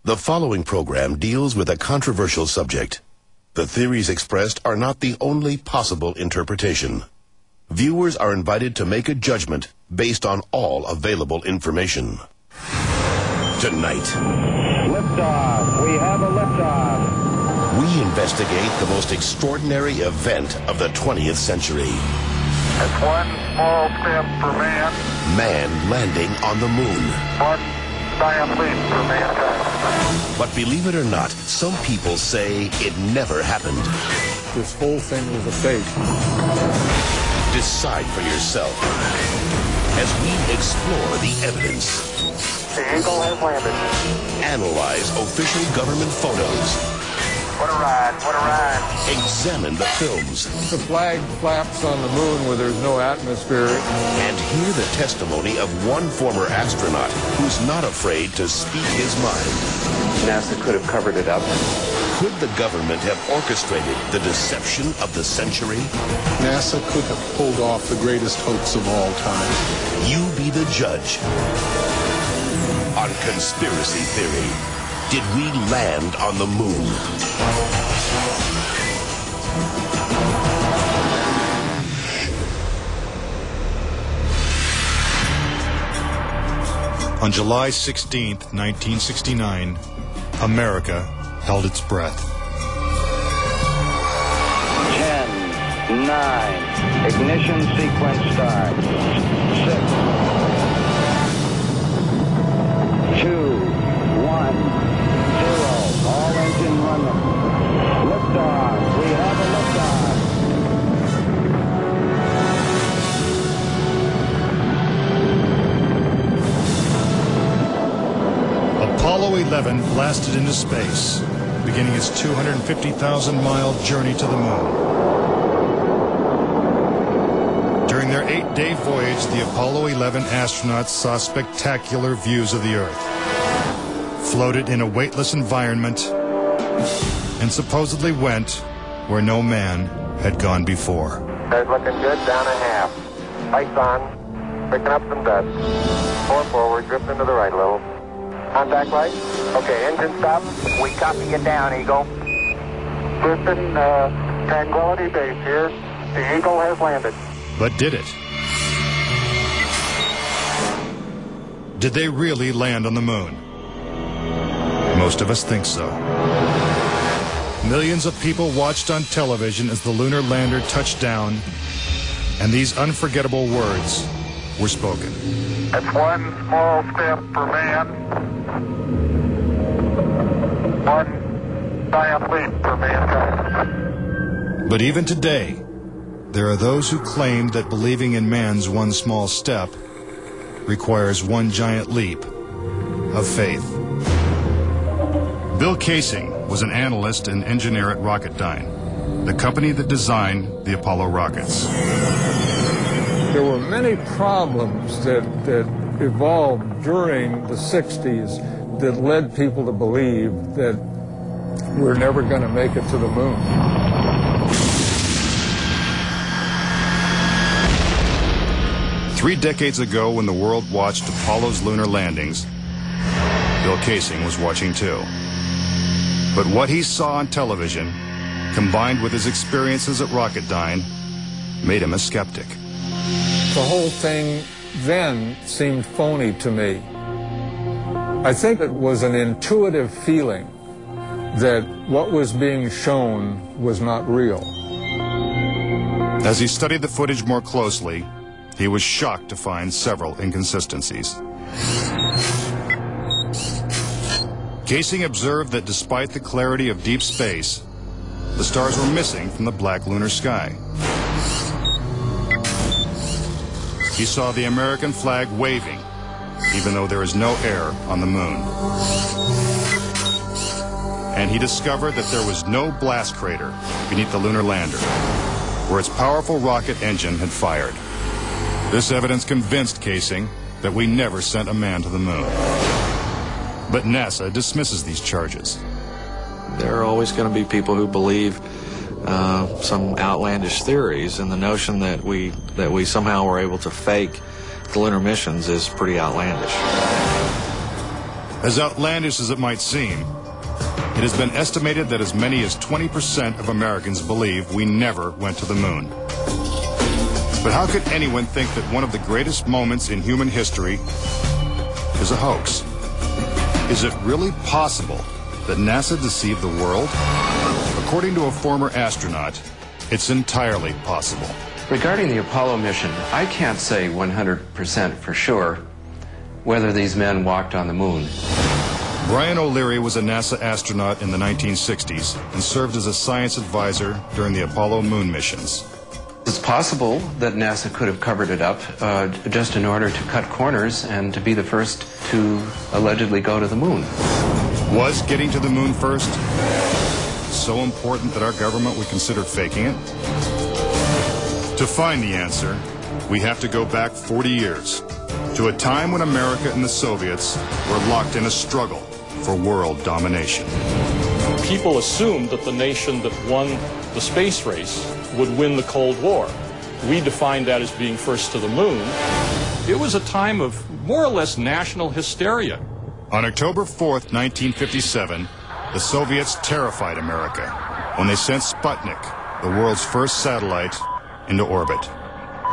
The following program deals with a controversial subject. The theories expressed are not the only possible interpretation. Viewers are invited to make a judgment based on all available information. Tonight, liftoff. We have a liftoff. We investigate the most extraordinary event of the 20th century. It's one small step for man. Man landing on the moon. One giant leap for mankind. But believe it or not, some people say it never happened. This whole thing was a fake. Decide for yourself as we explore the evidence. The Eagle has landed. Analyze official government photos. What a ride, what a ride. Examine the films. The flag flaps on the moon where there's no atmosphere. And hear the testimony of one former astronaut who's not afraid to speak his mind. NASA could have covered it up. Could the government have orchestrated the deception of the century? NASA could have pulled off the greatest hoax of all time. You be the judge. On Conspiracy Theory, did we land on the moon? On July 16th, 1969, America held its breath. 10, 9, ignition sequence start. 6, 2, 1, 0. All engine running. Liftoff. We have a liftoff. Apollo 11 blasted into space, beginning its 250,000-mile journey to the moon. During their 8-day voyage, the Apollo 11 astronauts saw spectacular views of the Earth, floated in a weightless environment, and supposedly went where no man had gone before. Guys looking good, down a half. Lights on, picking up some dust. 4 forward, drift into the right a little. Contact light. Okay, engine stop. We copy you down, Eagle. Houston, Tranquility Base here. The Eagle has landed. But did it? Did they really land on the moon? Most of us think so. Millions of people watched on television as the lunar lander touched down, and these unforgettable words were spoken. It's one small step for man, one giant leap for mankind. But even today, there are those who claim that believing in man's one small step requires one giant leap of faith. Bill Kaysing was an analyst and engineer at Rocketdyne, the company that designed the Apollo rockets. There were many problems that evolved during the 60s that led people to believe that we're never going to make it to the moon. Three decades ago, when the world watched Apollo's lunar landings, Bill Kaysing was watching too. But what he saw on television, combined with his experiences at Rocketdyne, made him a skeptic. The whole thing then seemed phony to me. I think it was an intuitive feeling that what was being shown was not real. As he studied the footage more closely, he was shocked to find several inconsistencies. Kaysing observed that despite the clarity of deep space, the stars were missing from the black lunar sky. He saw the American flag waving, even though there is no air on the moon. And he discovered that there was no blast crater beneath the lunar lander, where its powerful rocket engine had fired. This evidence convinced Kaysing that we never sent a man to the moon. But NASA dismisses these charges. There are always going to be people who believe some outlandish theories, and the notion that we somehow were able to fake the lunar missions is pretty outlandish. As outlandish as it might seem, it has been estimated that as many as 20% of Americans believe we never went to the moon. But how could anyone think that one of the greatest moments in human history is a hoax? Is it really possible that NASA deceived the world? According to a former astronaut, it's entirely possible. Regarding the Apollo mission, I can't say 100% for sure whether these men walked on the moon. Brian O'Leary was a NASA astronaut in the 1960s and served as a science advisor during the Apollo moon missions. It's possible that NASA could have covered it up just in order to cut corners and to be the first to allegedly go to the moon. Was getting to the moon first so important that our government would consider faking it? To find the answer, we have to go back 40 years, to a time when America and the Soviets were locked in a struggle for world domination. People assumed that the nation that won the space race would win the Cold War. We defined that as being first to the moon. It was a time of more or less national hysteria. On October 4th, 1957, the Soviets terrified America when they sent Sputnik, the world's first satellite, into orbit.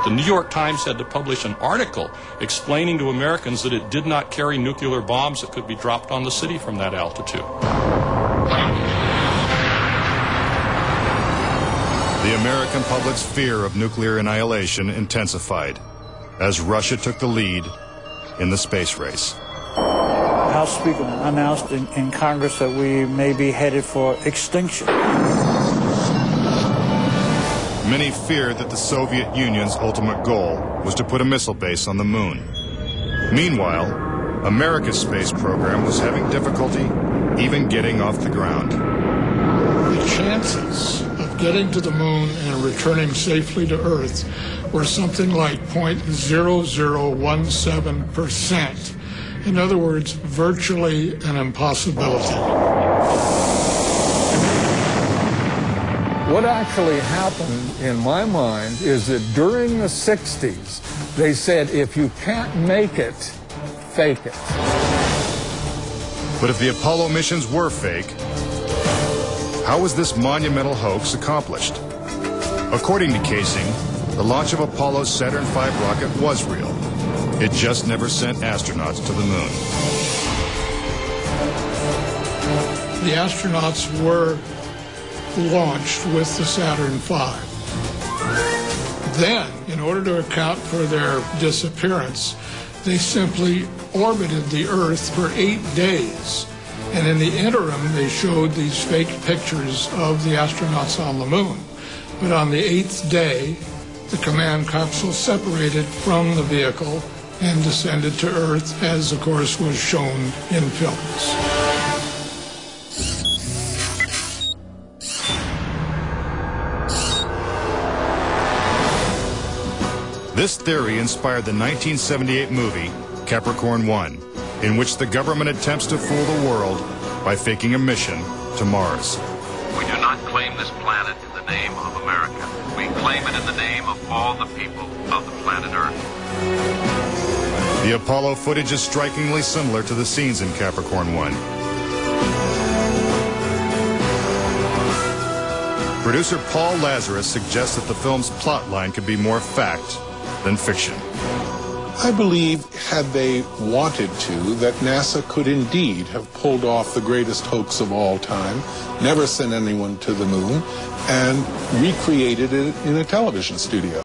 The New York Times had to publish an article explaining to Americans that it did not carry nuclear bombs that could be dropped on the city from that altitude. The American public's fear of nuclear annihilation intensified as Russia took the lead in the space race. House Speaker announced in Congress that we may be headed for extinction. Many feared that the Soviet Union's ultimate goal was to put a missile base on the moon. Meanwhile, America's space program was having difficulty even getting off the ground. The chances of getting to the moon and returning safely to Earth were something like 0.0017%. In other words, virtually an impossibility. What actually happened, in my mind, is that during the 60s, they said, if you can't make it, fake it. But if the Apollo missions were fake, how was this monumental hoax accomplished? According to Casing, the launch of Apollo's Saturn V rocket was real. It just never sent astronauts to the moon. The astronauts were launched with the Saturn V. Then, in order to account for their disappearance, they simply orbited the Earth for 8 days. And in the interim, they showed these fake pictures of the astronauts on the moon. But on the 8th day, the command capsule separated from the vehicle and descended to Earth, as of course was shown in films. This theory inspired the 1978 movie Capricorn 1, in which the government attempts to fool the world by faking a mission to Mars. We do not claim this planet in the name of America. We claim it in the name of all the people of the planet Earth. The Apollo footage is strikingly similar to the scenes in Capricorn 1. Producer Paul Lazarus suggests that the film's plotline could be more fact than fiction. I believe, had they wanted to, that NASA could indeed have pulled off the greatest hoax of all time, never sent anyone to the moon, and recreated it in a television studio.